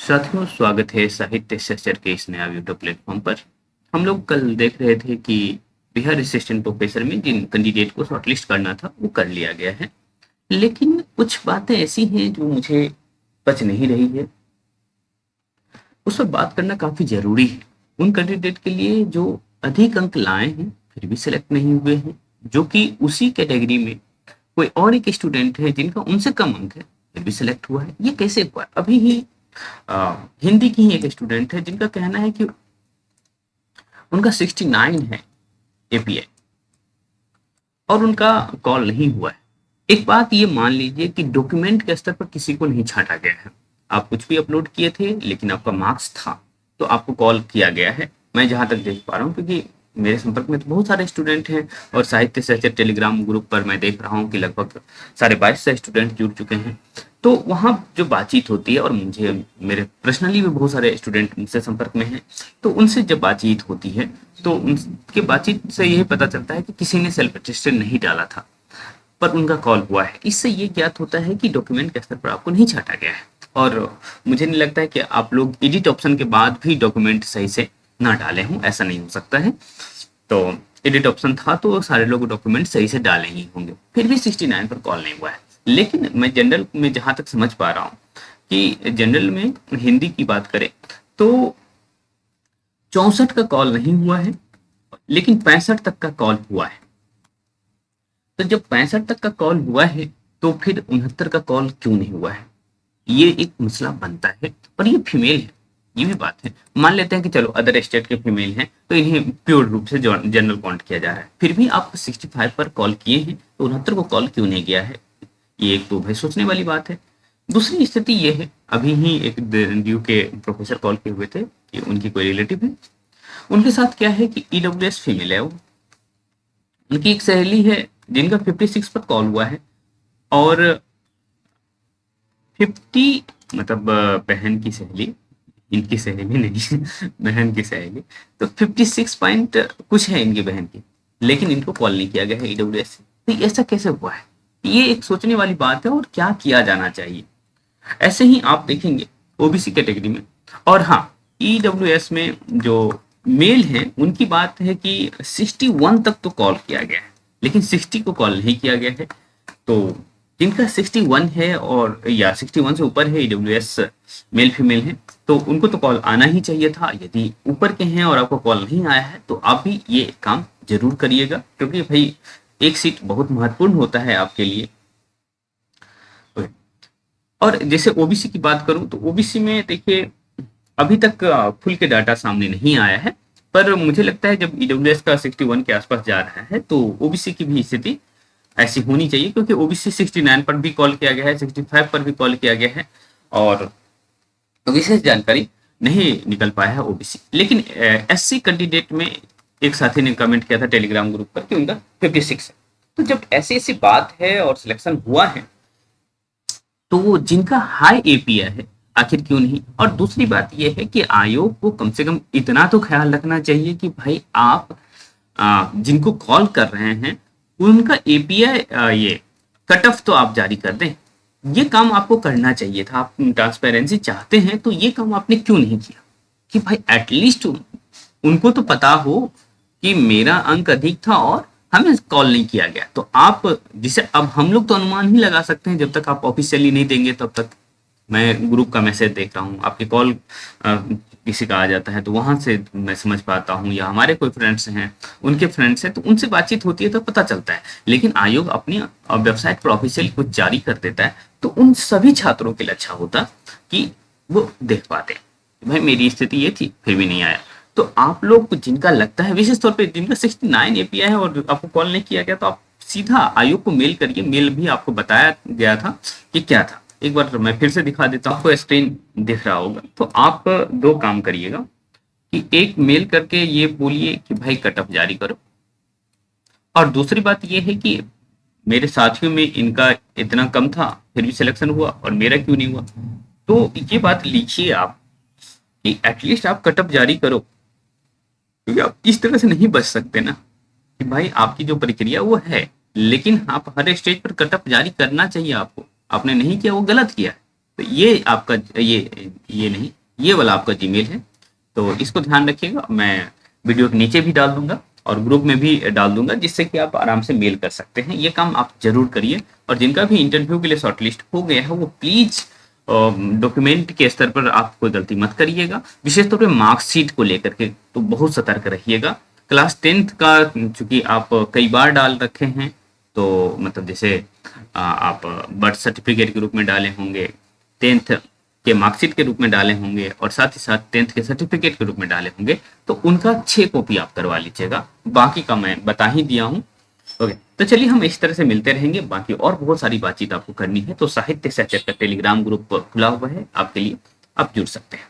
साथियों, स्वागत है साहित्य सहचर के इस नया यूट्यूब प्लेटफॉर्म पर। हम लोग कल देख रहे थे कि बिहार असिस्टेंट प्रोफेसर में जिन कैंडिडेट को शॉर्टलिस्ट करना था वो कर लिया गया है, लेकिन कुछ बातें ऐसी हैं जो मुझे पच नहीं रही है। उस पर बात करना काफी जरूरी है। उन कैंडिडेट के लिए जो अधिक अंक लाए हैं फिर भी सिलेक्ट नहीं हुए हैं, जो कि उसी कैटेगरी में कोई और एक स्टूडेंट है जिनका उनसे कम अंक है फिर भी सिलेक्ट हुआ है। ये कैसे हुआ? अभी ही हिंदी की ही एक स्टूडेंट है जिनका कहना है कि उनका 69 है एपीआई और उनका कॉल नहीं हुआ है। एक बात ये मान लीजिए कि डॉक्यूमेंट के स्तर पर किसी को नहीं छांटा गया है। आप कुछ भी अपलोड किए थे लेकिन आपका मार्क्स था तो आपको कॉल किया गया है। मैं जहां तक देख पा रहा हूँ, क्योंकि मेरे संपर्क में तो बहुत सारे स्टूडेंट हैं और साहित्य सहचर टेलीग्राम ग्रुप पर मैं देख रहा हूँ कि लगभग 2250 स्टूडेंट जुड़ चुके हैं। तो वहाँ जो बातचीत होती है, और मुझे मेरे पर्सनली भी बहुत सारे स्टूडेंट मुझसे संपर्क में हैं, तो उनसे जब बातचीत होती है तो उनके बातचीत से यही पता चलता है कि किसी ने सेल्फ अटेस्टेड नहीं डाला था पर उनका कॉल हुआ है। इससे ये ज्ञात होता है कि डॉक्यूमेंट के स्तर पर आपको नहीं छाटा गया है। और मुझे नहीं लगता है कि आप लोग एडिट ऑप्शन के बाद भी डॉक्यूमेंट सही से ना डाले हों, ऐसा नहीं हो सकता है। तो एडिट ऑप्शन था तो सारे लोग डॉक्यूमेंट सही से डाले ही होंगे, फिर भी 69 पर कॉल नहीं हुआ है। लेकिन मैं जनरल में जहां तक समझ पा रहा हूँ कि जनरल में हिंदी की बात करें तो 64 का कॉल नहीं हुआ है, लेकिन 65 तक का कॉल हुआ है। तो जब 65 तक का कॉल हुआ है तो फिर 69 का कॉल क्यों नहीं हुआ है? ये एक मसला बनता है। पर ये फीमेल है, ये भी बात है। मान लेते हैं कि चलो अदर स्टेट के फीमेल हैं तो इन्हें प्योर रूप से जनरल काउंट किया जा रहा है, फिर भी आप 65 पर कॉल किए हैं तो 69 को कॉल क्यों नहीं गया है? ये एक तो भाई सोचने वाली बात है। दूसरी स्थिति ये है, अभी ही एक ड्यू के प्रोफेसर कॉल किए हुए थे कि उनकी कोई रिलेटिव है, उनके साथ क्या है कि ईडब्ल्यूएस फीमेल है वो। उनकी एक सहेली है जिनका 56 पर कॉल हुआ है और 50 मतलब बहन की सहेली, इनकी सहेली नहीं बहन की सहेली, तो 56 पॉइंट कुछ है इनकी बहन की, लेकिन इनको कॉल नहीं किया गया है ईडब्ल्यूएस से। तो ऐसा कैसे हुआ है? ये एक सोचने वाली बात है और क्या किया जाना चाहिए। ऐसे ही आप देखेंगे ओबीसी कैटेगरी में, और हाँ ईडब्ल्यूएस में जो मेल है उनकी बात है कि 61 तक तो कॉल किया गया है लेकिन 60 को कॉल नहीं किया गया है। तो जिनका 61 है और या 61 से ऊपर है ईडब्ल्यूएस मेल फीमेल है तो उनको तो कॉल आना ही चाहिए था। यदि ऊपर के हैं और आपको कॉल नहीं आया है तो आप भी ये काम जरूर करिएगा, क्योंकि भाई एक सीट बहुत महत्वपूर्ण होता है आपके लिए। और जैसे ओबीसी की बात करूं तो ओबीसी में देखिए अभी तक फुल के डाटा सामने नहीं आया है, पर मुझे लगता है जब ईडब्ल्यूएस का 61 के आसपास जा रहा है तो ओबीसी की भी स्थिति ऐसी होनी चाहिए, क्योंकि ओबीसी 69 पर भी कॉल किया गया है, 65 पर भी कॉल किया गया है और विशेष जानकारी नहीं निकल पाया है ओबीसी। लेकिन एससी कैंडिडेट में एक साथी ने कमेंट किया था टेलीग्राम ग्रुप पर कि उनका 56 है। तो जब ऐसी ऐसी बात है और सिलेक्शन हुआ है तो वो जिनका हाई एपीआई है आखिर क्यों नहीं? और दूसरी बात यह है कि आयोग को कम से कम इतना तो ख्याल रखना चाहिए कि भाई आप जिनको कॉल कर रहे हैं उनका एपीआई ये कट ऑफ तो आप जारी कर दें। ये काम आपको करना चाहिए था। आप ट्रांसपेरेंसी चाहते हैं तो ये काम आपने क्यों नहीं किया कि भाई एटलीस्ट उनको तो पता हो कि मेरा अंक अधिक था और हमें कॉल नहीं किया गया। तो आप जिसे अब हम लोग तो अनुमान ही लगा सकते हैं, जब तक आप ऑफिशियली नहीं देंगे तब तक। मैं ग्रुप का मैसेज देख रहा हूँ, आपकी कॉल किसी का आ जाता है तो वहां से मैं समझ पाता हूँ, या हमारे कोई फ्रेंड्स हैं उनके फ्रेंड्स हैं तो उनसे बातचीत होती है तो पता चलता है। लेकिन आयोग अपनी वेबसाइट पर ऑफिशियल कुछ जारी कर देता है तो उन सभी छात्रों के लिए अच्छा होता कि वो देख पाते भाई मेरी स्थिति ये थी फिर भी नहीं आया। तो आप लोग जिनका लगता है, विशेष तौर पे जिनका 69 एपीआई है और आपको कॉल नहीं किया गया, तो आप सीधा आयोग को मेल करिए। मेल भी आपको बताया गया था कि क्या था। एक बार मैं फिर से दिखा देता हूँ, आपको स्क्रीन दिख रहा होगा। तो आप दो काम करिएगा कि एक मेल करके ये बोलिए कि भाई कट ऑफ जारी करो, और दूसरी बात ये है कि मेरे साथियों में इनका इतना कम था फिर भी सिलेक्शन हुआ और मेरा क्यों नहीं हुआ। तो ये बात लिखिए आप कि एटलीस्ट आप कट ऑफ जारी करो, क्योंकि आप इस तरह से नहीं बच सकते ना कि भाई आपकी जो प्रक्रिया वो है, लेकिन आप हर स्टेज पर कट ऑफ जारी करना चाहिए आपको। आपने नहीं किया वो गलत किया है। तो ये आपका ये नहीं ये वाला आपका जीमेल है, तो इसको ध्यान रखिएगा। मैं वीडियो के नीचे भी डाल दूंगा और ग्रुप में भी डाल दूंगा, जिससे कि आप आराम से मेल कर सकते हैं। ये काम आप जरूर करिए। और जिनका भी इंटरव्यू के लिए शॉर्टलिस्ट हो गया है वो प्लीज डॉक्यूमेंट के स्तर पर आप कोई गलती मत करिएगा, विशेष तौर पे मार्कशीट को लेकर के तो बहुत सतर्क रहिएगा। क्लास 10th का चूंकि आप कई बार डाल रखे हैं, तो मतलब जैसे आप बर्थ सर्टिफिकेट के रूप में डाले होंगे, 10th के मार्कशीट के रूप में डाले होंगे और साथ ही साथ 10th के सर्टिफिकेट के रूप में डाले होंगे, तो उनका 6 कॉपी आप करवा लीजिएगा। बाकी का मैं बता ही दिया हूँ। ओके, तो चलिए हम इस तरह से मिलते रहेंगे। बाकी और बहुत सारी बातचीत आपको करनी है तो साहित्य सहचर का टेलीग्राम ग्रुप खुला हुआ है आपके लिए, आप जुड़ सकते हैं।